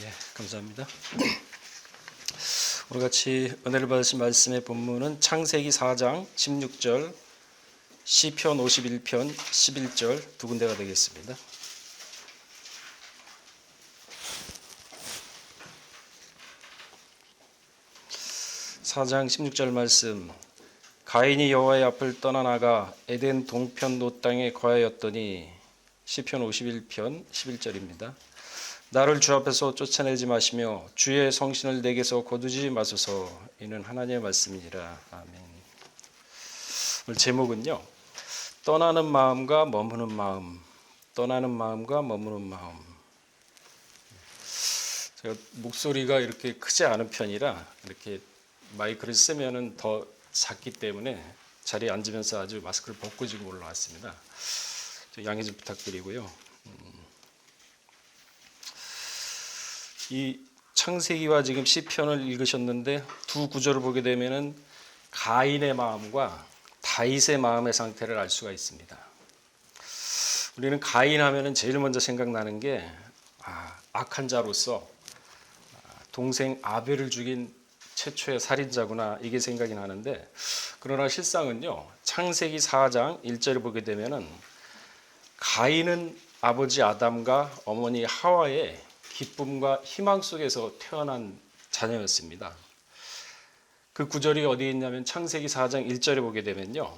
예, 감사합니다. 오늘 같이 은혜를 받으신 말씀의 본문은 창세기 4장 16절, 시편 51편 11절 두 군데가 되겠습니다. (4장 16절) 말씀. 가인이 여호와의 앞을 떠나나가 에덴 동편 노 땅에 거하였더니, 시편 51편 11절입니다. 나를 주 앞에서 쫓아내지 마시며 주의 성신을 내게서 거두지 마소서. 이는 하나님의 말씀이니라. 아멘. 오늘 제목은요, 떠나는 마음과 머무는 마음. 떠나는 마음과 머무는 마음. 제가 목소리가 이렇게 크지 않은 편이라 이렇게 마이크를 쓰면은 더 작기 때문에 자리에 앉으면서 아주 마스크를 벗고 지금 올라왔습니다. 양해 좀 부탁드리고요. 이 창세기와 지금 시편을 읽으셨는데 두 구절을 보게 되면은 가인의 마음과 다윗의 마음의 상태를 알 수가 있습니다. 우리는 가인 하면은 제일 먼저 생각나는 게 악한 자로서 동생 아벨을 죽인 최초의 살인자구나, 이게 생각이 나는데, 그러나 실상은요, 창세기 4장 1절을 보게 되면은 가인은 아버지 아담과 어머니 하와의 기쁨과 희망 속에서 태어난 자녀였습니다. 그 구절이 어디에 있냐면 창세기 4장 1절에 보게 되면요,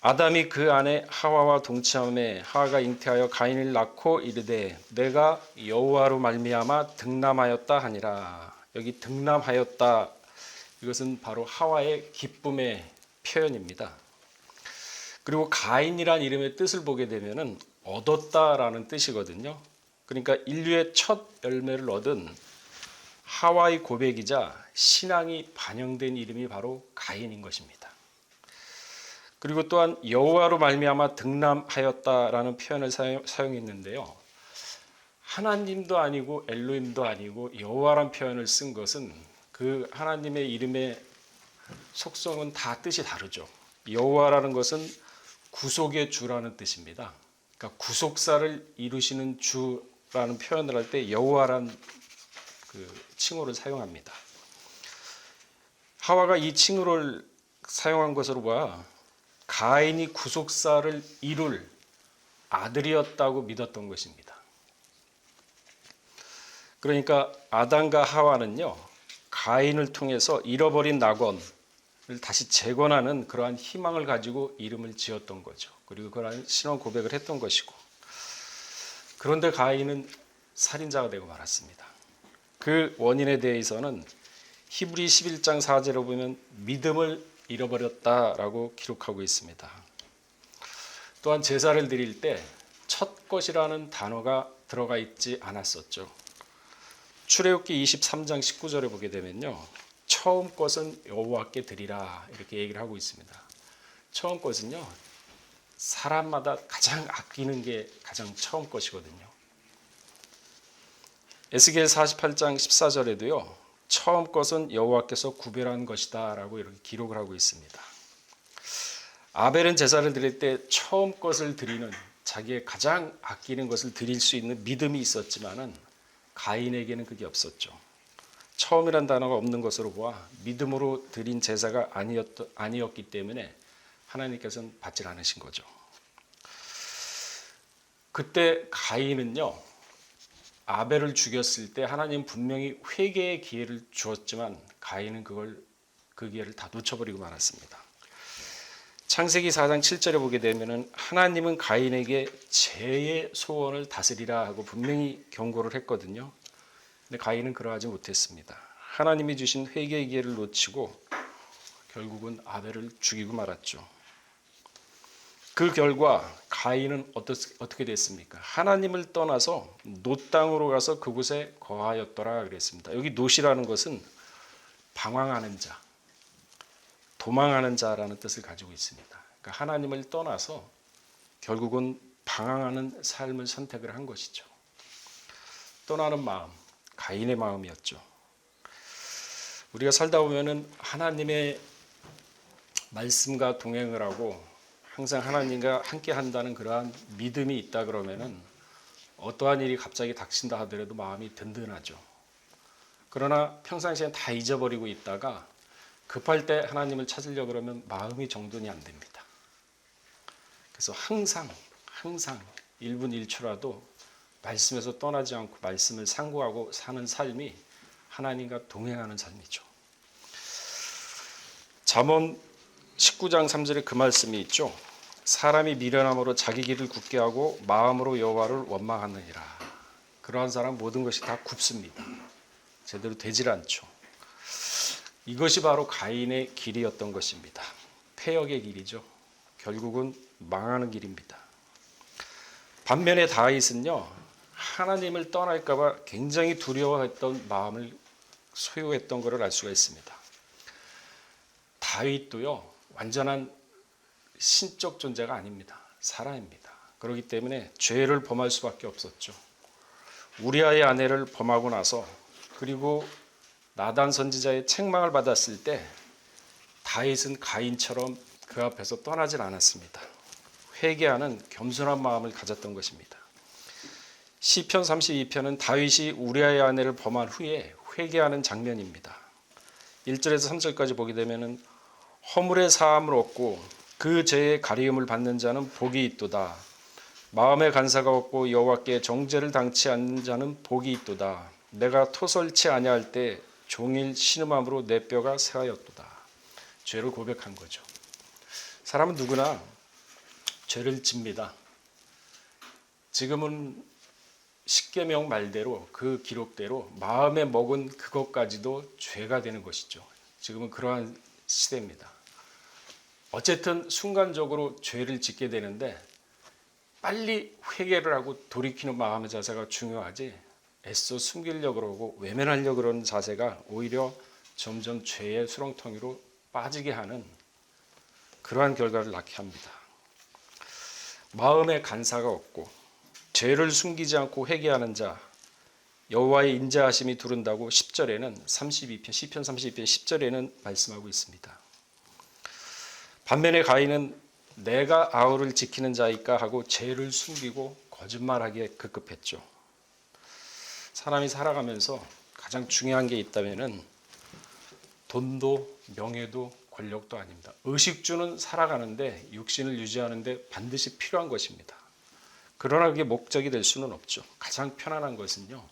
아담이 그 아내 하와와 동침함에 하와가 잉태하여 가인을 낳고 이르되 내가 여호와로 말미암아 득남하였다 하니라. 여기 득남하였다, 이것은 바로 하와의 기쁨의 표현입니다. 그리고 가인이란 이름의 뜻을 보게 되면은 얻었다라는 뜻이거든요. 그러니까 인류의 첫 열매를 얻은 하와의 고백이자 신앙이 반영된 이름이 바로 가인인 것입니다. 그리고 또한 여호와로 말미암아 득남하였다라는 표현을 사용했는데요, 하나님도 아니고 엘로힘도 아니고 여호와란 표현을 쓴 것은 그 하나님의 이름의 속성은 다 뜻이 다르죠. 여호와라는 것은 구속의 주라는 뜻입니다. 그러니까 구속사를 이루시는 주라는 표현을 할 때 여호와란 그 칭호를 사용합니다. 하와가 이 칭호를 사용한 것으로 봐 가인이 구속사를 이룰 아들이었다고 믿었던 것입니다. 그러니까 아담과 하와는요, 가인을 통해서 잃어버린 낙원을 다시 재건하는 그러한 희망을 가지고 이름을 지었던 거죠. 그리고 그러한 신앙 고백을 했던 것이고, 그런데 가인은 살인자가 되고 말았습니다. 그 원인에 대해서는 히브리 11장 4절에 보면 믿음을 잃어버렸다라고 기록하고 있습니다. 또한 제사를 드릴 때 첫 것이라는 단어가 들어가 있지 않았었죠. 출애굽기 23장 19절에 보게 되면요, 처음 것은 여호와께 드리라, 이렇게 얘기를 하고 있습니다. 처음 것은요, 사람마다 가장 아끼는 게 가장 처음 것이거든요. 에스겔 48장 14절에도요, 처음 것은 여호와께서 구별한 것이다 라고 이렇게 기록을 하고 있습니다. 아벨은 제사를 드릴 때 처음 것을 드리는, 자기의 가장 아끼는 것을 드릴 수 있는 믿음이 있었지만은 가인에게는 그게 없었죠. 처음이란 단어가 없는 것으로 보아 믿음으로 드린 제사가 아니었기 때문에 하나님께서는 받지 않으신 거죠. 그때 가인은요, 아벨을 죽였을 때 하나님 분명히 회개의 기회를 주었지만 가인은 그 기회를 다 놓쳐버리고 말았습니다. 창세기 4장 7절에 보게 되면은 하나님은 가인에게 죄의 소원을 다스리라 하고 분명히 경고를 했거든요. 근데 가인은 그러하지 못했습니다. 하나님이 주신 회개의 기회를 놓치고 결국은 아벨을 죽이고 말았죠. 그 결과 가인은 어떻게 됐습니까? 하나님을 떠나서 놋 땅으로 가서 그곳에 거하였더라 그랬습니다. 여기 놋이라는 것은 방황하는 자, 도망하는 자라는 뜻을 가지고 있습니다. 그러니까 하나님을 떠나서 결국은 방황하는 삶을 선택을 한 것이죠. 떠나는 마음, 가인의 마음이었죠. 우리가 살다 보면은 하나님의 말씀과 동행을 하고 항상 하나님과 함께 한다는 그러한 믿음이 있다 그러면은 어떠한 일이 갑자기 닥친다 하더라도 마음이 든든하죠. 그러나 평상시엔 다 잊어버리고 있다가 급할 때 하나님을 찾으려고 그러면 마음이 정돈이 안 됩니다. 그래서 항상 1분 1초라도 말씀에서 떠나지 않고 말씀을 상고하고 사는 삶이 하나님과 동행하는 삶이죠. 잠언 19장 3절에 그 말씀이 있죠. 사람이 미련함으로 자기 길을 굳게 하고 마음으로 여호와를 원망하느니라. 그러한 사람 모든 것이 다 굽습니다. 제대로 되질 않죠. 이것이 바로 가인의 길이었던 것입니다. 패역의 길이죠. 결국은 망하는 길입니다. 반면에 다윗은요, 하나님을 떠날까 봐 굉장히 두려워했던 마음을 소유했던 것을 알 수가 있습니다. 다윗도요, 완전한 신적 존재가 아닙니다. 사람입니다. 그렇기 때문에 죄를 범할 수밖에 없었죠. 우리아의 아내를 범하고 나서 그리고 나단 선지자의 책망을 받았을 때 다윗은 가인처럼 그 앞에서 떠나질 않았습니다. 회개하는 겸손한 마음을 가졌던 것입니다. 시편 32편은 다윗이 우리아의 아내를 범한 후에 회개하는 장면입니다. 1절에서 3절까지 보게 되면 허물의 사함을 얻고 그 죄의 가리움을 받는 자는 복이 있도다. 마음의 간사가 없고 여호와께 정죄를 당치 않는 자는 복이 있도다. 내가 토설치 아니할 때 종일 신음함으로 내 뼈가 새하였도다. 죄를 고백한 거죠. 사람은 누구나 죄를 집니다. 지금은 십계명 말대로 그 기록대로 마음에 먹은 그것까지도 죄가 되는 것이죠. 지금은 그러한 시대입니다. 어쨌든 순간적으로 죄를 짓게 되는데 빨리 회개를 하고 돌이키는 마음의 자세가 중요하지, 애써 숨기려고 그러고 외면하려고 그러는 자세가 오히려 점점 죄의 수렁텅이로 빠지게 하는 그러한 결과를 낳게 합니다. 마음에 간사가 없고 죄를 숨기지 않고 회개하는 자 여호와의 인자하심이 두른다고 10절에는 시편 32편 10절에는 말씀하고 있습니다. 반면에 가인은 내가 아우를 지키는 자일까 하고 죄를 숨기고 거짓말하기에 급급했죠. 사람이 살아가면서 가장 중요한 게 있다면은 돈도 명예도 권력도 아닙니다. 의식주는 살아가는데 육신을 유지하는데 반드시 필요한 것입니다. 그러나 그게 목적이 될 수는 없죠. 가장 편안한 것은요,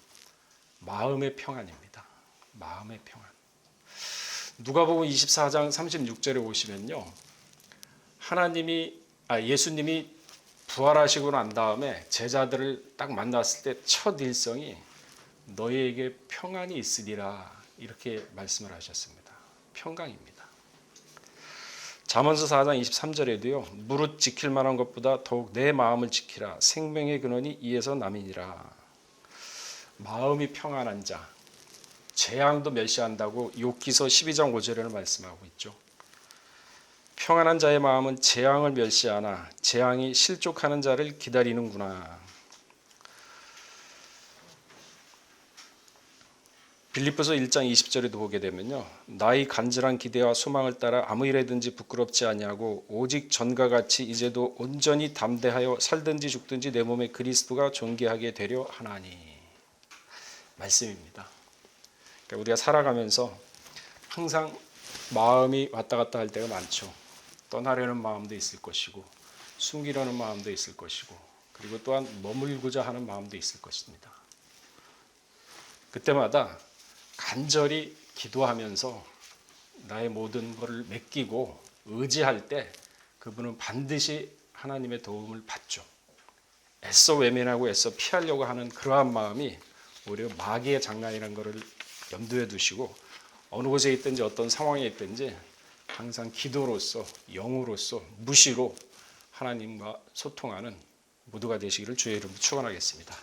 마음의 평안입니다. 마음의 평안. 누가복음 24장 36절에 보시면요, 예수님이 부활하시고 난 다음에 제자들을 딱 만났을 때 첫 일성이 너희에게 평안이 있으리라 이렇게 말씀을 하셨습니다. 평강입니다. 잠언서 4장 23절에도요. 무릇 지킬 만한 것보다 더욱 내 마음을 지키라. 생명의 근원이 이에서 남이니라. 마음이 평안한 자, 재앙도 멸시한다고 욥기서 12장 5절에는 말씀하고 있죠. 평안한 자의 마음은 재앙을 멸시하나 재앙이 실족하는 자를 기다리는구나. 빌립보서 1장 20절에도 보게 되면요. 나의 간절한 기대와 소망을 따라 아무 일에든지 부끄럽지 아니하고 오직 전과 같이 이제도 온전히 담대하여 살든지 죽든지 내 몸에 그리스도가 존귀하게 되려 하나니. 말씀입니다. 그러니까 우리가 살아가면서 항상 마음이 왔다 갔다 할 때가 많죠. 떠나려는 마음도 있을 것이고 숨기려는 마음도 있을 것이고 그리고 또한 머물고자 하는 마음도 있을 것입니다. 그때마다 간절히 기도하면서 나의 모든 것을 맡기고 의지할 때 그분은 반드시 하나님의 도움을 받죠. 애써 외면하고 애써 피하려고 하는 그러한 마음이 오히려 마귀의 장난이라는 것을 염두에 두시고 어느 곳에 있든지 어떤 상황에 있든지 항상 기도로서 영으로서 무시로 하나님과 소통하는 모두가 되시기를 주의 이름으로 축원하겠습니다.